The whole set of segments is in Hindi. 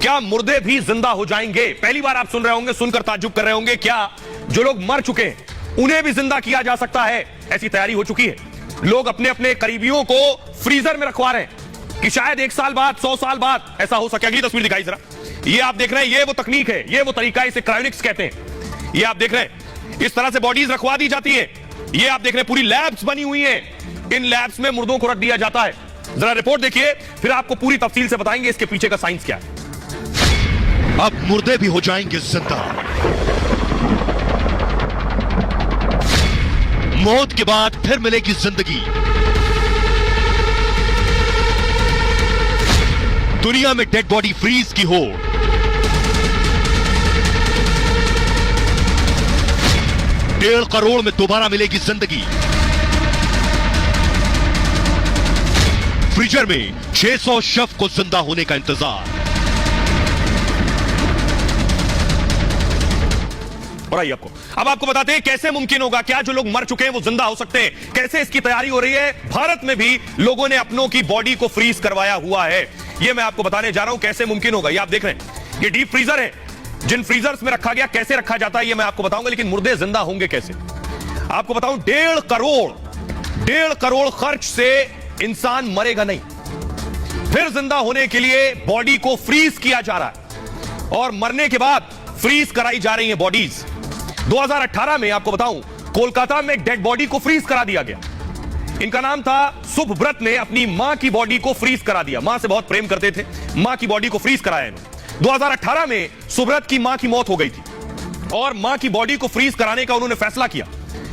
क्या मुर्दे भी जिंदा हो जाएंगे? पहली बार आप सुन रहे होंगे, सुनकर ताज्जुब कर रहे होंगे, क्या जो लोग मर चुके हैं उन्हें भी जिंदा किया जा सकता है? ऐसी तैयारी हो चुकी है। लोग अपने अपने करीबियों को फ्रीजर में रखवा रहे हैं कि शायद 1 साल बाद, 100 साल बाद ऐसा हो सके। अगली तस्वीर दिखाई जरा। ये आप देख रहे हैं, ये वो तकनीक है, ये वो तरीका है, इसे क्रायोनिक्स कहते हैं। ये आप देख रहे हैं, इस तरह से बॉडीज रखवा दी जाती है। ये आप देख रहे हैं, पूरी लैब्स बनी हुई हैं। इन लैब्स में मुर्दों को रख दिया जाता है। जरा रिपोर्ट देखिए, फिर आपको पूरी तफसील से बताएंगे इसके पीछे का साइंस क्या है। अब मुर्दे भी हो जाएंगे जिंदा। मौत के बाद फिर मिलेगी जिंदगी। दुनिया में डेड बॉडी फ्रीज की होड़। 1.5 करोड़ में दोबारा मिलेगी जिंदगी। फ्रीजर में 600 शव को जिंदा होने का इंतजार। और आइए अब आपको बताते हैं कैसे मुमकिन होगा, क्या जो लोग मर चुके हैं वो जिंदा हो सकते हैं, कैसे इसकी तैयारी हो रही है। भारत में भी लोगों ने अपनों की बॉडी को फ्रीज करवाया हुआ है। ये मैं आपको बताने जा रहा हूं कैसे मुमकिन होगा। ये आप देख रहे हैं, ये डीप फ्रीजर है। जिन फ्रीजर्स में रखा गया, कैसे रखा जाता है ये मैं आपको बताऊंगा, लेकिन मुर्दे जिंदा होंगे कैसे आपको बताऊं। 1.5 करोड़ खर्च से इंसान मरेगा नहीं, फिर जिंदा होने के लिए बॉडी को फ्रीज किया जा रहा है और मरने के बाद फ्रीज कराई जा रही है बॉडीज। 2018 में आपको बताऊं, कोलकाता में एक डेड बॉडी को फ्रीज करा दिया गया। इनका नाम था सुभव्रत ने अपनी मां की बॉडी को फ्रीज करा दिया। मां से बहुत प्रेम करते थे, मां की बॉडी को फ्रीज कराया इन्होंने। 2018 में सुभव्रत की मां की मौत हो गई थी और मां की बॉडी को फ्रीज कराने का उन्होंने फैसला किया।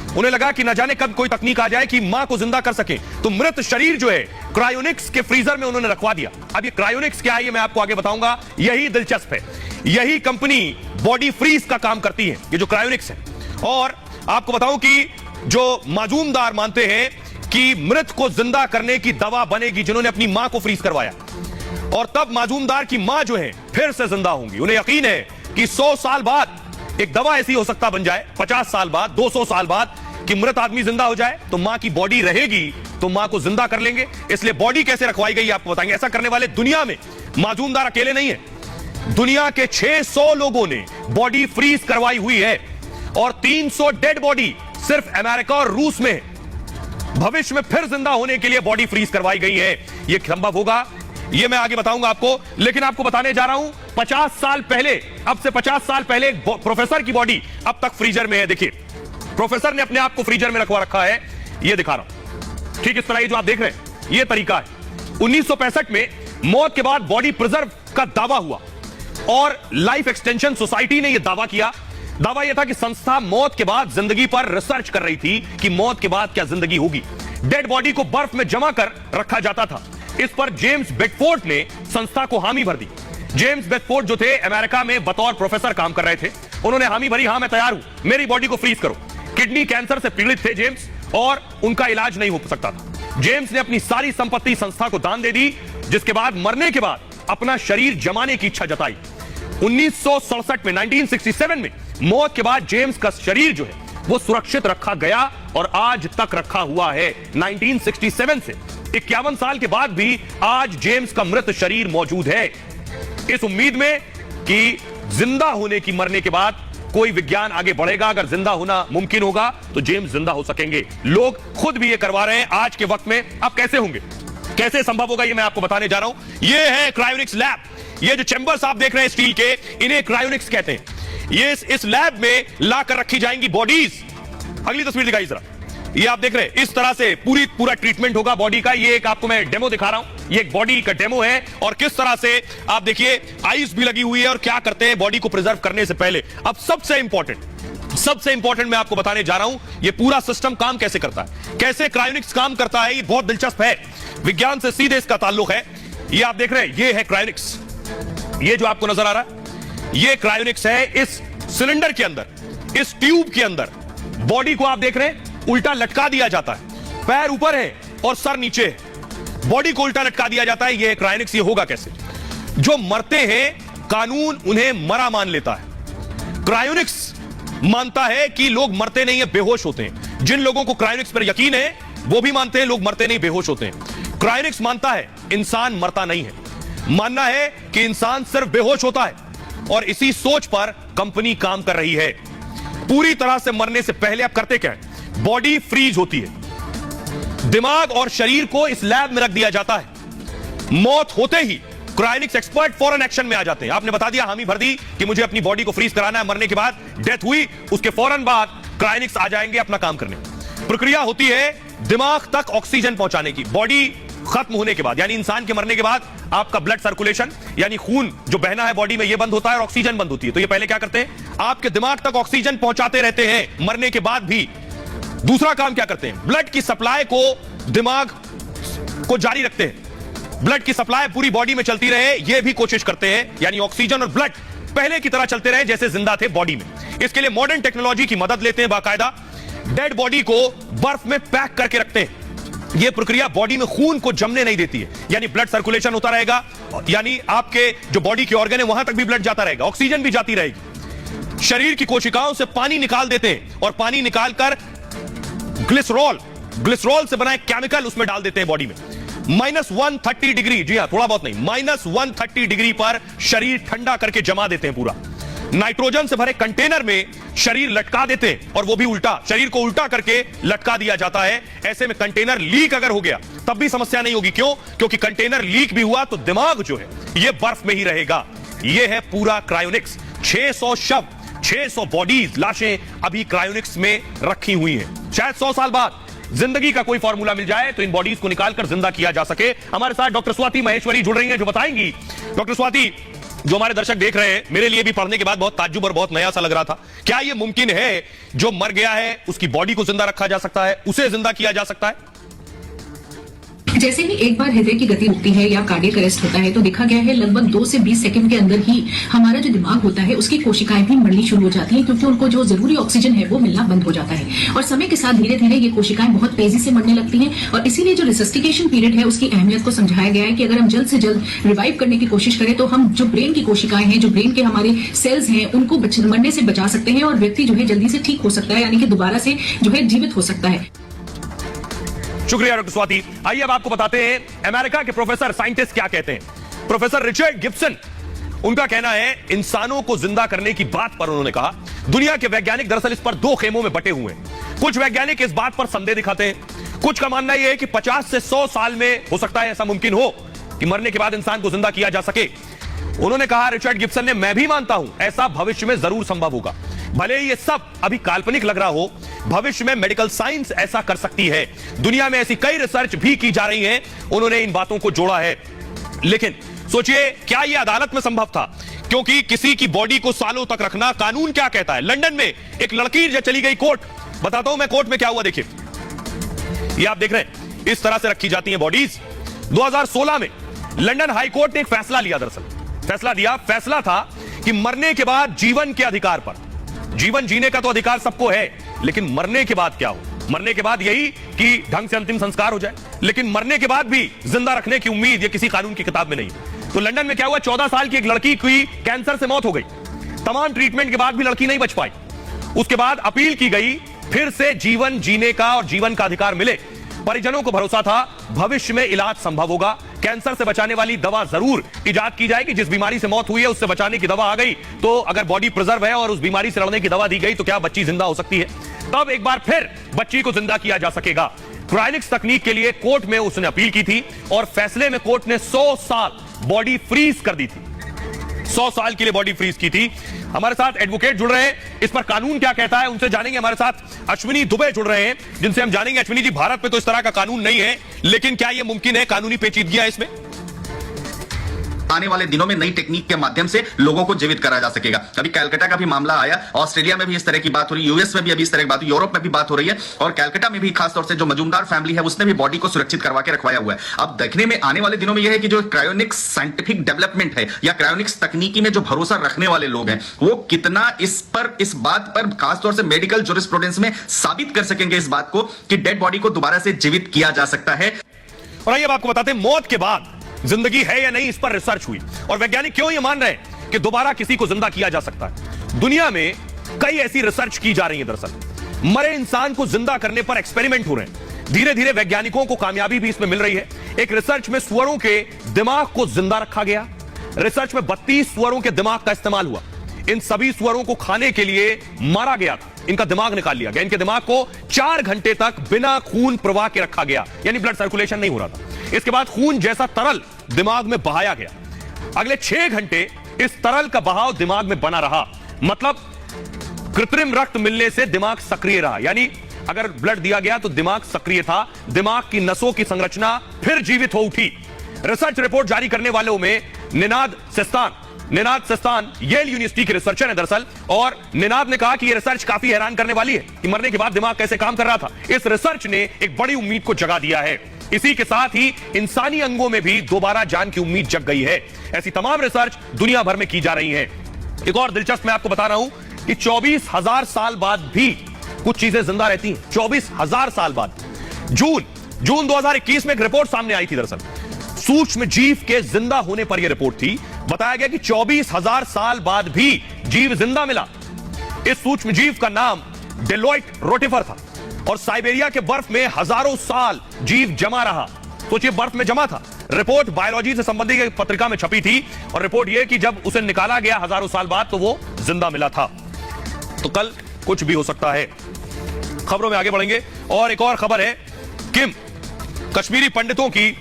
उन्हें लगा कि न जाने कब कोई तकनीक आ जाए कि मां को जिंदा कर सके, तो मृत शरीर जो है क्रायोनिक्स के फ्रीजर में उन्होंने रखवा दिया। अब ये क्रायोनिक्स क्या है ये मैं आपको आगे बताऊंगा। यही दिलचस्प है, यही कंपनी बॉडी फ्रीज का काम करती है, ये जो क्रायोनिक्स है। और आपको बताऊं कि जो माजूमदार मानते हैं कि मृत को जिंदा करने की दवा बनेगी, जिन्होंने अपनी मां को फ्रीज करवाया, और तब माजूमदार की मां जो है फिर से जिंदा होंगी। उन्हें यकीन है कि 100 साल बाद एक दवा ऐसी हो सकता बन जाए, 50 साल बाद, 200 साल बाद, कि मृत आदमी जिंदा हो जाए तो मां की बॉडी रहेगी, तो मां को जिंदा कर लेंगे। इसलिए बॉडी कैसे रखवाई गई आपको बताएंगे। ऐसा करने वाले दुनिया में माजूमदार अकेले नहीं है, दुनिया के 600 लोगों ने बॉडी फ्रीज करवाई हुई है और 300 डेड बॉडी सिर्फ अमेरिका और रूस में भविष्य में फिर जिंदा होने के लिए बॉडी फ्रीज करवाई गई है। यह संभव होगा, यह मैं आगे बताऊंगा आपको, लेकिन आपको बताने जा रहा हूं 50 साल पहले, अब से 50 साल पहले एक प्रोफेसर की बॉडी अब तक फ्रीजर में है। देखिए, प्रोफेसर ने अपने आप को फ्रीजर में रखवा रखा है। यह दिखा रहा हूं, ठीक इस तरह, ये जो आप देख रहे हैं यह तरीका है। 1965 में मौत के बाद बॉडी प्रिजर्व का दावा हुआ और लाइफ एक्सटेंशन सोसाइटी ने यह दावा किया। दावा यह था कि संस्था मौत के बाद जिंदगी पर रिसर्च कर रही थी कि मौत के बाद क्या जिंदगी होगी। डेड बॉडी को बर्फ में जमा कर रखा जाता था। इस पर जेम्स बेडफोर्ड ने संस्था को हामी भर दी। जेम्स बेडफोर्ड जो थे अमेरिका में बतौर प्रोफेसर काम कर रहे थे, उन्होंने हामी भरी, हां मैं तैयार हूं, मेरी बॉडी को फ्रीज करो। किडनी कैंसर से पीड़ित थे जेम्स और उनका इलाज नहीं हो सकता था। जेम्स ने अपनी सारी संपत्ति संस्था को दान दे दी, जिसके बाद मरने के बाद अपना शरीर जमाने की इच्छा जताई। 1967 में, 1967 में मौत के बाद जेम्स का शरीर जो है वो सुरक्षित रखा गया और आज तक रखा हुआ है। 1967 से 51 साल के बाद भी आज जेम्स का मृत शरीर मौजूद है, इस उम्मीद में कि जिंदा होने की, मरने के बाद कोई विज्ञान आगे बढ़ेगा। अगर जिंदा होना मुमकिन होगा तो जेम्स जिंदा हो सकेंगे। लोग खुद भी ये करवा रहे हैं आज के वक्त में। अब कैसे होंगे, कैसे संभव होगा, ये मैं आपको बताने जा रहा हूं। ये है क्रायोनिक्स लैब। ये जो चैंबर्स आप देख रहे हैं स्टील के, इन्हें क्रायोनिक्स कहते हैं। ये इस लैब में लाकर रखी जाएंगी बॉडीज। अगली तस्वीर दिखाई जरा। ये आप देख रहे हैं, इस तरह से पूरा ट्रीटमेंट होगा बॉडी का। ये एक आपको मैं डेमो दिखा रहा हूं, ये एक बॉडी का डेमो है और किस तरह से आप देखिए आइस भी लगी हुई है और क्या करते हैं बॉडी को प्रिजर्व करने से पहले। अब सबसे इंपॉर्टेंट मैं आपको बताने जा रहा हूं, ये पूरा सिस्टम काम कैसे करता है, कैसे क्रायोनिक्स काम करता है। ये बहुत दिलचस्प है, विज्ञान से सीधे इसका ताल्लुक है। ये आप देख रहे हैं, ये है क्रायोनिक्स। ये जो आपको नजर आ रहा है ये क्रायोनिक्स है। इस सिलेंडर के अंदर, इस ट्यूब के अंदर बॉडी को आप देख रहे हैं उल्टा लटका दिया जाता है। पैर ऊपर है और सर नीचे है, बॉडी को उल्टा लटका दिया जाता है। ये क्रायोनिक्स। ये होगा कैसे, जो मरते हैं कानून उन्हें मरा मान लेता है। क्रायोनिक्स मानता है कि लोग मरते नहीं है, बेहोश होते हैं। जिन लोगों को क्रायोनिक्स पर यकीन है वो भी मानते हैं लोग मरते नहीं, बेहोश होते हैं। क्रायोनिक्स मानता है इंसान मरता नहीं है, मानना है कि इंसान सिर्फ बेहोश होता है और इसी सोच पर कंपनी काम कर रही है। पूरी तरह से मरने से पहले आप करते क्या है? बॉडी फ्रीज होती है, दिमाग और शरीर को इस लैब में रख दिया जाता है। मौत होते ही क्रायोनिक्स एक्सपर्ट फौरन एक्शन में आ जाते हैं। आपने बता दिया, हामी भर दी कि मुझे अपनी बॉडी को फ्रीज कराना है, मरने के बाद डेथ हुई, उसके फौरन बाद क्रायोनिक्स आ जाएंगे अपना काम करने। प्रक्रिया होती है दिमाग तक ऑक्सीजन पहुंचाने की। बॉडी खत्म होने के बाद, यानी इंसान के मरने के बाद, आपका ब्लड सर्कुलेशन यानी खून जो बहना है बॉडी में, यह बंद होता है और ऑक्सीजन बंद होती है। तो ये पहले क्या करते हैं? आपके दिमाग तक ऑक्सीजन पहुंचाते रहते हैं मरने के बाद भी। दूसरा काम क्या करते हैं? ब्लड की सप्लाई को दिमाग को जारी रखते हैं। ब्लड की सप्लाई पूरी बॉडी में चलती रहे, यह भी कोशिश करते हैं, यानी ऑक्सीजन और ब्लड पहले की तरह चलते रहे जैसे जिंदा थे बॉडी में। इसके लिए मॉडर्न टेक्नोलॉजी की मदद लेते हैं। बाकायदा डेड बॉडी को बर्फ में पैक करके रखते हैं। यह प्रक्रिया बॉडी में खून को जमने नहीं देती है, यानी ब्लड सर्कुलेशन होता रहेगा, यानी आपके जो बॉडी के ऑर्गन है वहां तक भी ब्लड जाता रहेगा, ऑक्सीजन भी जाती रहेगी। शरीर की कोशिकाओं से पानी निकाल देते हैं और पानी निकालकर ग्लिसरॉल से बना एक केमिकल उसमें डाल देते हैं बॉडी में। -130 डिग्री, जी हां, थोड़ा बहुत नहीं, -130 डिग्री पर शरीर ठंडा करके जमा देते हैं पूरा। नाइट्रोजन से भरे कंटेनर में शरीर लटका देते हैं, और वो भी उल्टा, शरीर को उल्टा करके लटका दिया जाता है। ऐसे में कंटेनर लीक अगर हो गया तब भी समस्या नहीं होगी। क्यों? क्योंकि कंटेनर लीक भी हुआ तो दिमाग जो है ये बर्फ में ही रहेगा। ये है पूरा क्रायोनिक्स। 600 शव, 600 बॉडीज, लाशें अभी क्रायोनिक्स में रखी हुई हैं। शायद 100 साल बाद जिंदगी का कोई फॉर्मूला मिल जाए तो इन बॉडीज को निकालकर जिंदा किया जा सके। हमारे साथ डॉक्टर स्वाति महेश्वरी जुड़ रही हैं, जो बताएंगी। डॉक्टर स्वाति, जो हमारे दर्शक देख रहे हैं, मेरे लिए भी पढ़ने के बाद बहुत ताज्जुब और बहुत नया सा लग रहा था। क्या यह मुमकिन है जो मर गया है उसकी बॉडी को जिंदा रखा जा सकता है, उसे जिंदा किया जा सकता है? जैसे ही एक बार हृदय की गति रुकती है या कार्डियक अरेस्ट होता है तो देखा गया है लगभग 2 से 20 सेकंड के अंदर ही हमारा जो दिमाग होता है उसकी कोशिकाएं भी मरनी शुरू हो जाती हैं, क्योंकि उनको जो जरूरी ऑक्सीजन है वो मिलना बंद हो जाता है। और समय के साथ धीरे धीरे ये कोशिकाएं बहुत तेजी से मरने लगती हैं। और इसीलिए जो रिसस्टिकेशन पीरियड है उसकी अहमियत को समझाया गया है कि अगर हम जल्द से जल्द रिवाइव करने की कोशिश करें तो हम जो ब्रेन की कोशिकाएं हैं, जो ब्रेन के हमारे सेल्स हैं, उनको मरने से बचा सकते हैं और व्यक्ति जो है जल्दी से ठीक हो सकता है, यानी कि दोबारा से जो है जीवित हो सकता है। शुक्रिया डॉक्टर स्वाति। आइए अब आपको बताते हैं अमेरिका के प्रोफेसर, साइंटिस्ट क्या कहते हैं। प्रोफेसर रिचर्ड गिब्सन, उनका कहना है इंसानों को जिंदा करने की बात पर उन्होंने कहा, दुनिया के वैज्ञानिक दरअसल इस पर 2 खेमों में बटे हुए हैं। कुछ वैज्ञानिक इस बात पर संदेह दिखाते हैं, कुछ का मानना यह है कि 50 से 100 साल में हो सकता है ऐसा मुमकिन हो कि मरने के बाद इंसान को जिंदा किया जा सके। उन्होंने कहा, रिचर्ड गिब्सन ने, मैं भी मानता हूं ऐसा भविष्य में जरूर संभव होगा। भले ही ये सब अभी काल्पनिक लग रहा हो, भविष्य में मेडिकल साइंस ऐसा कर सकती है। दुनिया में ऐसी कई रिसर्च भी की जा रही हैं। उन्होंने इन बातों को जोड़ा है। लेकिन सोचिए, क्या यह अदालत में संभव था? क्योंकि किसी की बॉडी को सालों तक रखना, कानून क्या कहता है? लंदन में एक लड़की जो चली गई कोर्ट, बताता हूं मैं कोर्ट में क्या हुआ, देखिए। ये आप देख रहे हैं, इस तरह से रखी जाती हैं बॉडीज। 2016 में लंदन हाई कोर्ट ने एक फैसला लिया। दरअसल फैसला था कि मरने के बाद जीवन के अधिकार पर, जीवन जीने का तो अधिकार सबको है, लेकिन मरने के बाद क्या हो? मरने के बाद यही कि ढंग से अंतिम संस्कार हो जाए, लेकिन मरने के बाद भी जिंदा रखने की उम्मीद ये किसी कानून की किताब में नहीं। तो लंदन में क्या हुआ, 14 साल की एक लड़की की कैंसर से मौत हो गई। तमाम ट्रीटमेंट के बाद भी लड़की नहीं बच पाई। उसके बाद अपील की गई, फिर से जीवन जीने का और जीवन का अधिकार मिले। परिजनों को भरोसा था भविष्य में इलाज संभव होगा, कैंसर से बचाने वाली दवा जरूर इजाद की जाएगी। जिस बीमारी से मौत हुई है उससे बचाने की दवा आ गई, तो अगर बॉडी प्रिजर्व है और उस बीमारी से लड़ने की दवा दी गई तो क्या बच्ची जिंदा हो सकती है? तब एक बार फिर बच्ची को जिंदा किया जा सकेगा। क्रायोनिक्स तकनीक के लिए कोर्ट में उसने अपील की थी और फैसले में कोर्ट ने 100 साल बॉडी फ्रीज कर दी थी। 100 साल के लिए बॉडी फ्रीज की थी। हमारे साथ एडवोकेट जुड़ रहे हैं, इस पर कानून क्या कहता है उनसे जानेंगे। हमारे साथ अश्विनी दुबे जुड़ रहे हैं, जिनसे हम जानेंगे। अश्विनी जी, भारत में तो इस तरह का कानून नहीं है, लेकिन क्या यह मुमकिन है? कानूनी पेचीदगियां इसमें? आने वाले दिनों में नई टेक्निक के माध्यम से लोगों को जीवित करा जा सकेगा। अभी कैलकाटा का भी मामला आया, ऑस्ट्रेलिया में भी इस तरह की बात हो रही है, यूएस में भी अभी इस तरह की बात, यूरोप में भी बात हो रही है, और कैलकाटा में भी खासतौर से जो मजूमदार फैमिली है उसने भी बॉडी को सुरक्षित करवा के रखवाया हुआ है। अब देखने में आने वाले दिनों में यह है कि जो क्रायोनिक्स साइंटिफिक डेवलपमेंट है या क्रायोनिक्स तकनीकी में जो भरोसा रखने वाले लोग हैं वो कितना इस बात पर खासतौर से मेडिकल ज्यूरिस्प्रूडेंस में साबित कर सकेंगे इस बात को कि डेड बॉडी को दोबारा से जीवित किया जा सकता है। और आइए अब आपको बताते हैं, मौत के बाद जिंदगी है या नहीं, इस पर रिसर्च हुई और वैज्ञानिक क्यों ये मान रहे हैं कि दोबारा किसी को जिंदा किया जा सकता है। दुनिया में कई ऐसी रिसर्च की जा रही है। दरअसल मरे इंसान को जिंदा करने पर एक्सपेरिमेंट हो रहे हैं। धीरे धीरे वैज्ञानिकों को कामयाबी भी इसमें मिल रही है। एक रिसर्च में सुअरों के दिमाग को जिंदा रखा गया। रिसर्च में 32 सुअरों के दिमाग का इस्तेमाल हुआ। इन सभी सुअरों को खाने के लिए मारा गया था। इनका दिमाग निकाल लिया गया। इनके दिमाग को 4 घंटे तक बिना खून प्रवाह के रखा गया, यानी ब्लड सर्कुलेशन नहीं हो रहा था। इसके बाद खून जैसा तरल दिमाग में बहाया गया। अगले 6 घंटे इस तरल का बहाव दिमाग में बना रहा। मतलब कृत्रिम रक्त मिलने से दिमाग सक्रिय रहा, यानी अगर ब्लड दिया गया तो दिमाग सक्रिय था। दिमाग की नसों की संरचना फिर जीवित हो उठी। रिसर्च रिपोर्ट जारी करने वालों में निनाद सेस्तान येल यूनिवर्सिटी के रिसर्चर हैं दरअसल, और निनाद ने कहा कि यह रिसर्च काफी हैरान करने वाली है कि मरने के बाद दिमाग कैसे काम कर रहा था। इस रिसर्च ने एक बड़ी उम्मीद को जगा दिया है। इसी के साथ ही इंसानी अंगों में भी दोबारा जान की उम्मीद जग गई है। ऐसी तमाम रिसर्च दुनिया भर में की जा रही है। एक और दिलचस्प मैं आपको बता रहा हूं कि 24,000 साल बाद भी कुछ चीजें जिंदा रहती हैं। 24,000 साल बाद। जून 2021 में एक रिपोर्ट सामने आई थी दरअसल, सूक्ष्म जीव के जिंदा होने पर यह रिपोर्ट थी। बताया गया कि 24,000 साल बाद भी जीव जिंदा मिला। इस सूक्ष्म जीव का नाम डेलोइट रोटिफर था और साइबेरिया के बर्फ में हजारों साल जीव जमा रहा। सोचिए, बर्फ में जमा था। रिपोर्ट बायोलॉजी से संबंधित एक पत्रिका में छपी थी और रिपोर्ट यह कि जब उसे निकाला गया हजारों साल बाद तो वो जिंदा मिला था। तो कल कुछ भी हो सकता है। खबरों में आगे बढ़ेंगे और एक और खबर है, किम कश्मीरी पंडितों की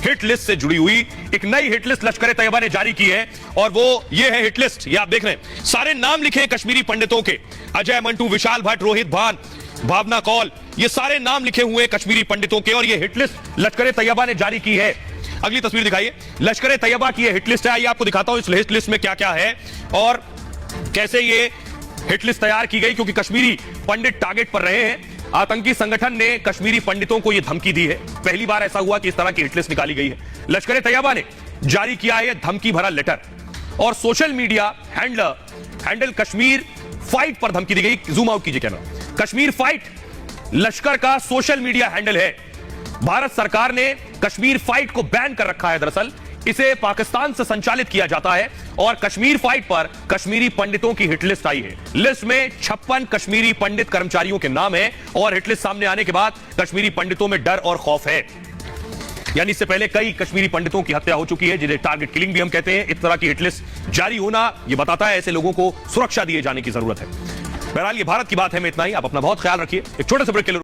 हिट लिस्ट से जुड़ी हुई एक नई हिट लिस्ट लश्कर तैयबा ने जारी की है और वो ये है हिट लिस्ट। ये आप देख रहे हैं, सारे नाम लिखे हैं कश्मीरी पंडितों के। अजय मंटू, विशाल भट्ट, रोहित भान, भावना कौल, ये सारे नाम लिखे हुए कश्मीरी पंडितों के और ये हिट लिस्ट लश्कर तैयबा ने जारी की है। अगली तस्वीर दिखाइए, लश्कर तैयबा की ये हिट लिस्ट है। आइए आपको दिखाता हूं इस हिट लिस्ट में क्या क्या है और कैसे ये हिट लिस्ट तैयार की गई, क्योंकि कश्मीरी पंडित टारगेट पर रहे हैं। आतंकी संगठन ने कश्मीरी पंडितों को यह धमकी दी है। पहली बार ऐसा हुआ कि इस तरह की हिट लिस्ट निकाली गई है। लश्कर तैयबा ने जारी किया है धमकी भरा लेटर और social media handle Kashmir fight पर धमकी दी गई। जूम आउट कीजिए कैमरा। कश्मीर फाइट लश्कर का सोशल मीडिया हैंडल है। भारत सरकार ने कश्मीर फाइट को बैन कर रखा है। दरअसल इसे पाकिस्तान से संचालित किया जाता है और कश्मीर फाइट पर कश्मीरी पंडितों की हिट लिस्ट आई है। लिस्ट में 56 कश्मीरी पंडित कर्मचारियों के नाम है और हिट लिस्ट सामने आने के बाद कश्मीरी पंडितों में डर और खौफ है। यानी इससे पहले कई कश्मीरी पंडितों की हत्या हो चुकी है, जिन्हें टारगेट किलिंग भी हम कहते हैं। इस तरह की हिट लिस्ट जारी होना यह बताता है ऐसे लोगों को सुरक्षा दिए जाने की जरूरत है। बहरहाल ये भारत की बात है में इतना ही। आप अपना बहुत ख्याल रखिए। एक छोटे से ब्रेक के लिए